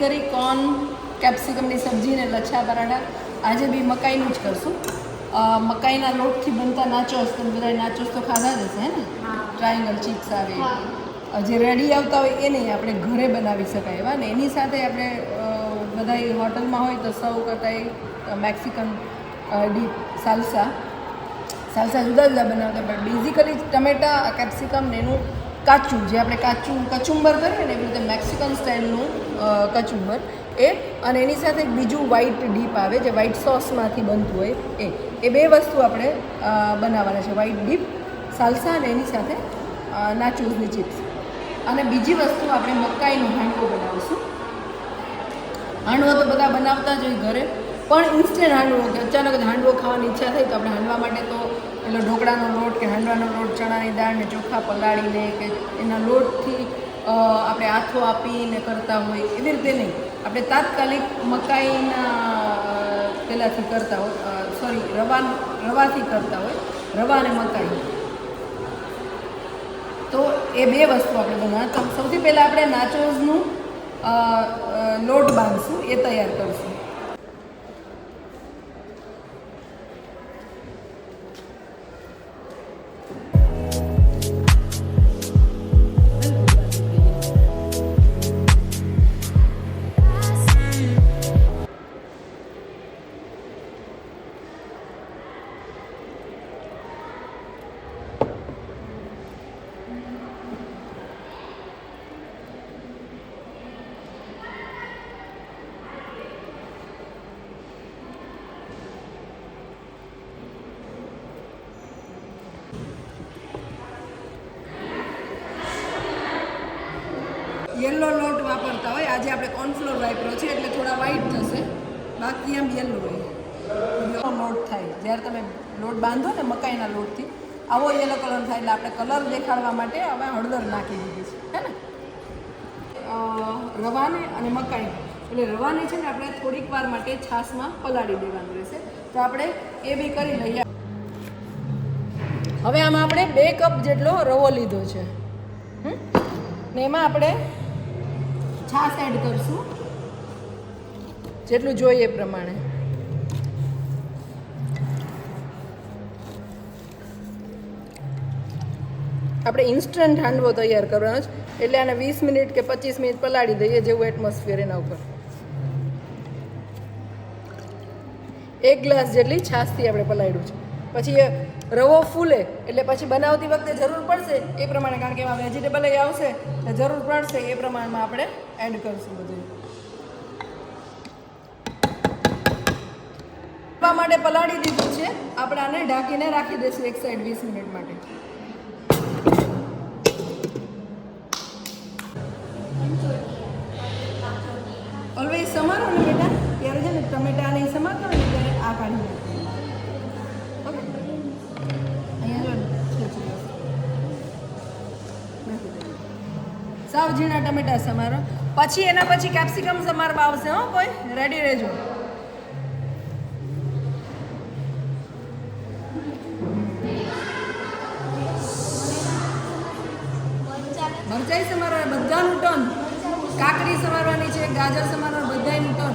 કરી કોર્ન કેપ્સિકમની સબ્જી ને લચ્છા પરાઠા. આજે બી મકાઈનું જ કરશું. મકાઈના લોટથી બનતા નાચોસ, તમે બધા નાચોસ તો ખાધા જ હશે હે ને? ટ્રાયંગલ ચિપ્સ આવે જે રેડી આવતા હોય એ નહીં, આપણે ઘરે બનાવી શકાય એવા ને. એની સાથે આપણે બધા હોટલમાં હોય તો સર્વ કરતા એ મેક્સિકન ડીપ સાલ્સા જુદા જુદા બનાવતા, પણ બેઝિકલી ટમેટા કેપ્સિકમ ને એનું કાચું, જે આપણે કચુંબર કરીએ ને એવી રીતે મેક્સિકન સ્ટાઇલનું કચુંબર એ, અને એની સાથે બીજું વ્હાઈટ ડીપ આવે જે વ્હાઈટ સોસમાંથી બનતું હોય એ બે વસ્તુ આપણે બનાવવાના છે. વ્હાઈટ ડીપ સાલ્સા અને એની સાથે નાચોસની ચિપ્સ. અને બીજી વસ્તુ આપણે મકાઈનો હાંડવો બનાવીશું. હાંડવો તો બધા બનાવતા જ હોય ઘરે, પણ ઇન્સ્ટન્ટ હાંડવો, કે અચાનક જ હાંડવો ખાવાની ઈચ્છા થઈ તો આપણે હાંડવા માટે તો પેલો ઢોકળાનો લોટ કે હાંડવાનો લોટ, ચણાની દાળ ને ચોખા પલાળીને કે એના લોટથી આપણે આથો આપીને કરતા હોય એવી રીતે નહીં. આપણે તાત્કાલિક મકાઈના પેલાથી કરતા હોય, રવાથી કરતા હોય, રવા અને મકાઈ. તો એ બે વસ્તુ આપણે બનાવવા. તો સૌથી પહેલાં આપણે નાચોસનું લોટ બાંધશું, એ તૈયાર કરશું. યલો લોટ વાપરતા હોય, આજે આપણે કોર્નફ્લોર વાપર્યો છે એટલે થોડા વ્હાઈટ થશે, બાકી આમ યલો હોય. લોટ થાય જ્યારે તમે લોટ બાંધો ને મકાઈના લોટથી, આવો યલો કલર થાય. એટલે આપણે કલર દેખાડવા માટે હવે હળદર નાખી દીધી છે, હે ને? રવાને અને મકાઈ, એટલે રવાને છે ને આપણે થોડીક વાર માટે છાશમાં પલાળી દેવાનું રહેશે. તો આપણે એ બી કરી લઈએ. હવે આમાં આપણે 2 કપ જેટલો રવો લીધો છે, ને એમાં આપણે છાશ એડ કરશું જેટલું જોઈએ એ પ્રમાણે. આપણે ઇન્સ્ટન્ટ હાંડવો તૈયાર કરવાનો છે, એટલે આને 20 મિનિટ કે 25 મિનિટ પલાળી દઈએ, જેવું એટમોસ્ફિયર એના ઉપર. 1 ગ્લાસ જેટલી છાશથી આપણે પલાળ્યું છે. પછી રવો ફૂલે એટલે પછી બનાવતી વખતે જરૂર પડશે એ પ્રમાણે, કારણ કે એમાં વેજીટેબલ આવશે એટલે જરૂર પડશે એ પ્રમાણમાં આપણે એડ કરશું બધું. માટે પલાળી દીધું છે, આપણે આને ઢાંકીને રાખી દઈશું એક સાઈડ 20 મિનિટ માટે. ઓલવેઝ સમારો ને બેટા, ત્યારે છે ને ટમેટા નહીં સમારતા હોય ને ત્યારે આ કાઢી નાખો. ઓકે, અહીંયા જો સાવ ઝીણા ટમેટા સમારો. પછી એના પછી કેપ્સિકમ સમારવા આવશે. હો, કોઈ રેડી રહેજો. મરચાઈ સમારવા, બધાનું ટન. કાકડી સમારવાની છે, ગાજર સમારવાનું, બધાનું ટન.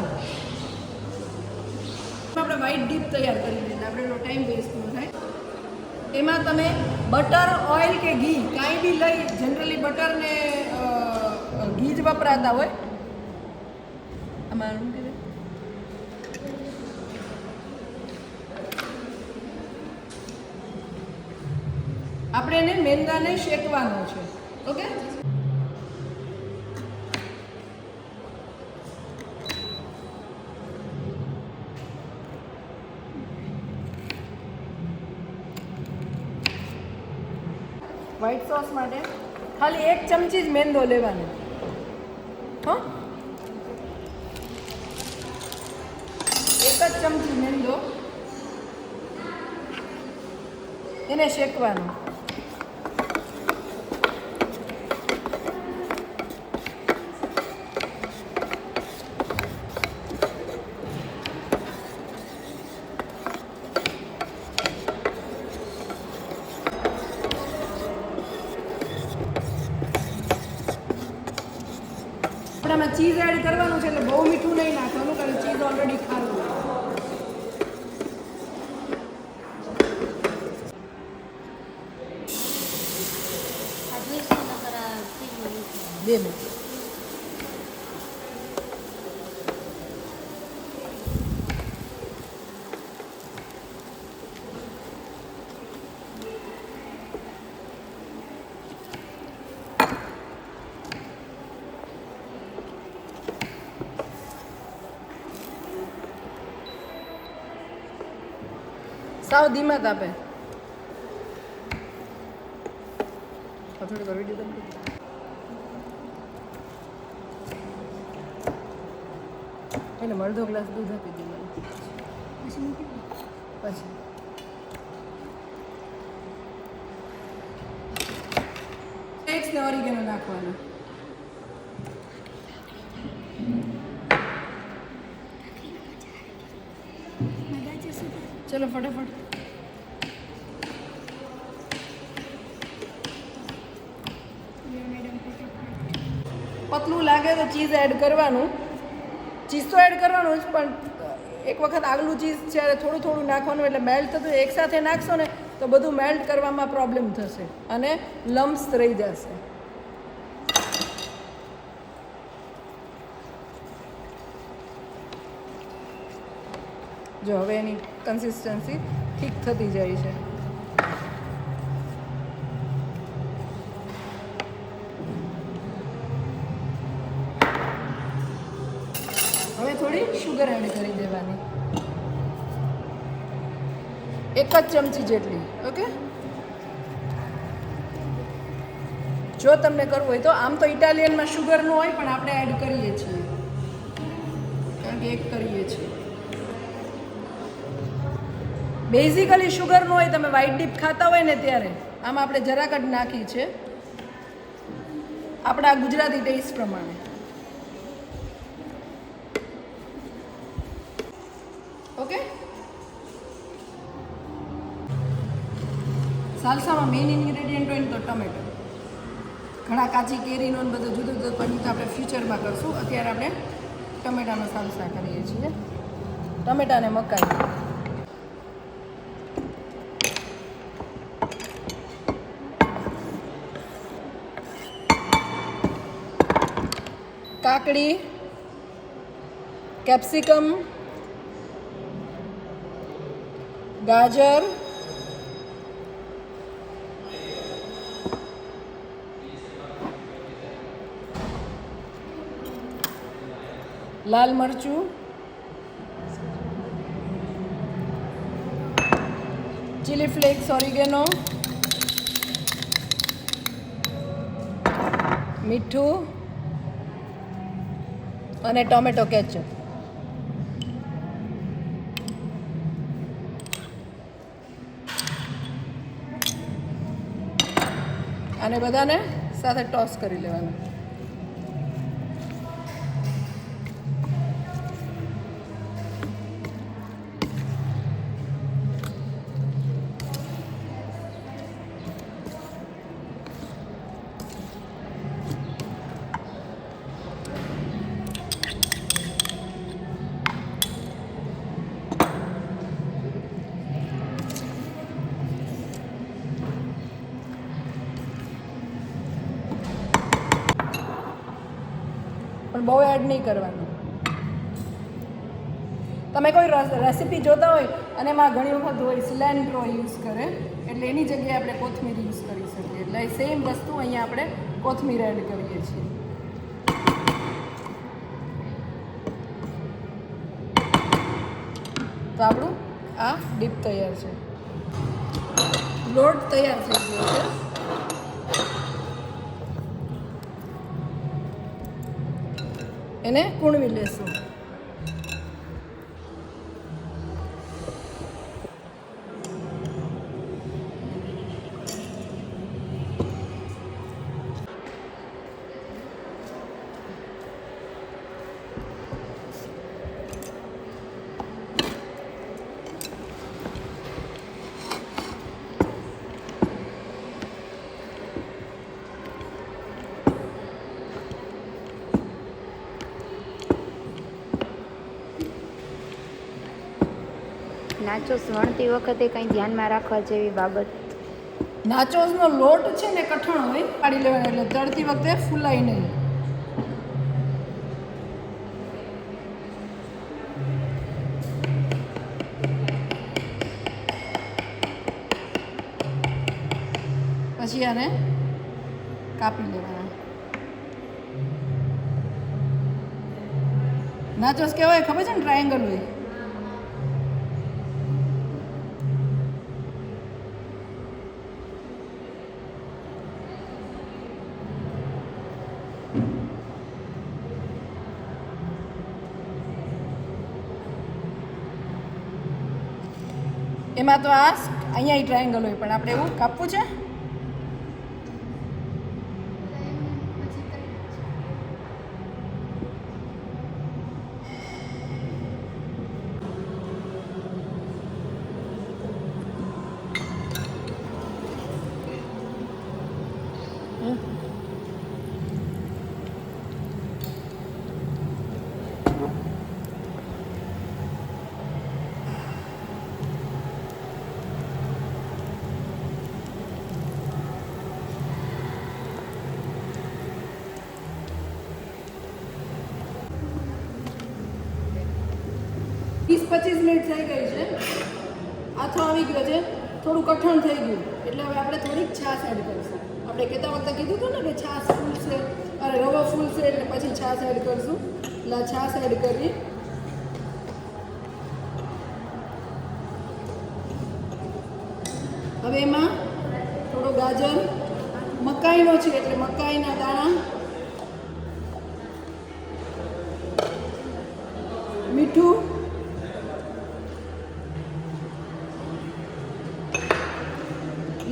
આપણે વ્હાઈટ ડીપ તૈયાર કરી દઈએ, આપણે એનો ટાઈમ વેસ્ટ ન થાય. એમાં તમે બટર, ઓઇલ કે ઘી કાંઈ બી લઈ, જનરલી બટર ને ઘી જ વપરાતા હોય. આમાં આપણે એને મેંદાને શેકવાનો છે. ઓકે, વ્હાઈટ સોસ માટે ખાલી 1 ચમચી જ મેંદો લેવાનો. હો, 1 જ ચમચી મેંદો, એને શેકવાનો. આમાં ચીઝ એડ કરવાનું છે એટલે બહુ મીઠું નહીં નાખવાનું કારણ કે ચીઝ ઓલરેડી ખારું હોય. બે મિનિટ. સાવ ધીમા તાપે થોડી કરી દીધું. એને અડધો ગ્લાસ દૂધ આપી દીધું પછી એક્સ ને ઓરિગેનો નાખવાનો. ચલો ફટાફટ. પતલું લાગે તો ચીઝ એડ કરવાનું. ચીઝ તો એડ કરવાનું જ પણ એક વખત આગલું ચીઝ જ્યારે થોડું થોડું નાખવાનું એટલે મેલ્ટ થતું એકસાથે નાખશો ને તો બધું મેલ્ટ કરવામાં પ્રોબ્લેમ થશે અને લમ્સ રહી જશે. જો હવે એની કન્સિસ્ટન્સી ઠીક થતી જાય છે. હવે થોડી શુગર એડ કરી દેવાની, 1 જ ચમચી જેટલી. ઓકે, જો તમને કરવું હોય તો. આમ તો ઇટાલિયનમાં શુગરનું હોય પણ આપણે એડ કરીએ છીએ કારણ કે એક કરીએ છીએ. બેઝિકલી શુગરનું હોય, તમે વ્હાઈટ ડીપ ખાતા હોય ને ત્યારે. આમાં આપણે જરાક જ નાખી છે આપણા ગુજરાતી ટેસ્ટ પ્રમાણે. ઓકે, સાલસામાં મેઇન ઇન્ગ્રેડિયન્ટ હોય ને તો ટમેટો. ઘણા કાચી કેરીનો ને બધું જુદું જુદું પણ આપણે ફ્યુચરમાં કરશું. અત્યારે આપણે ટમેટાનો સાલસા કરીએ છીએ. ટમેટા અને મકાઈ. કાકડી, કેપ્સિકમ, ગાજર, લાલ મરચું, ચીલી ફ્લેક્સ, ઓરિગેનો, મીઠું અને ટોમેટો કેચઅપ. આને બધાને સાથે ટોસ કરી લેવાનું. પણ બહુ એડ નહીં કરવાનું. તમે કોઈ રેસીપી જોતા હોય અને એમાં ઘણી વખત હોય સિલેન્ટ્રો યુઝ કરે, એટલે એની જગ્યાએ આપણે કોથમીર યુઝ કરી શકીએ. એટલે સેમ વસ્તુ અહીંયા આપણે કોથમીર એડ કરીએ છીએ. તો આપણું આ ડીપ તૈયાર છે. લોટ તૈયાર થઈ ગયો છે. એને કૂણવી લેશું. નાચોસ વણતી વખતે કંઈ ધ્યાનમાં રાખવા જેવી બાબત? નાચોસનો લોટ છે ને કઠણ હોય, પાડી લેવાનો એટલે તળતી વખતે ફૂલાય નહીં. પછી આને કાપી લેવાના. નાચોસ કેવાય ખબર છે ને? ટ્રાયેંગલ હોય. એમાં તો આ અહીંયા ટ્રાયેંગલ હોય, પણ આપણે એવું કાપવું છે. વીસ 25 મિનિટ થઈ ગઈ છે. આથો આવી ગયો છે, થોડું કઠણ થઈ ગયું એટલે હવે આપણે થોડીક છાશ એડ કરીશું. આપણે કહેતા વખતે કીધું હતું ને કે છાશ ફૂલશે, અરે રવો ફૂલશે એટલે પછી છાશ એડ કરીશું. એટલે આ છાશ એડ કરી હવે એમાં થોડો ગાજર, મકાઈનો છે એટલે મકાઈના દાણા, મીઠું,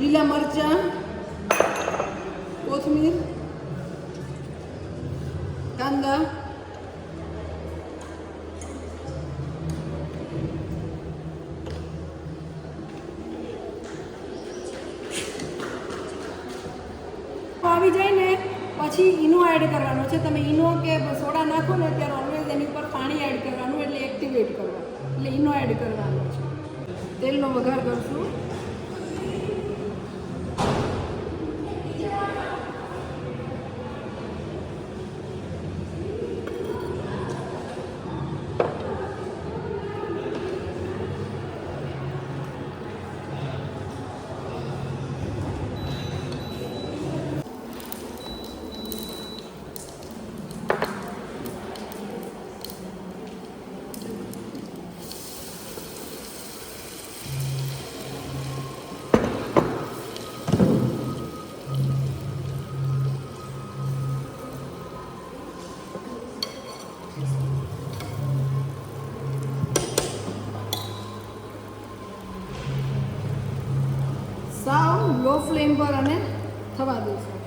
લીલા મરચાં, કોથમીર, કાંદા, આવી જાય ને પછી ઈનો એડ કરવાનો છે. તમે ઈનો કે સોડા નાખો ને ત્યારે ઓલવેઝ એની ઉપર પાણી એડ કરવાનું એટલે એક્ટિવેટ કરવા, એટલે ઈનો એડ કરવાનો છે. તેલનો વઘાર કરશું. સાવ લો ફ્લેમ પર અને થવા દઈશું.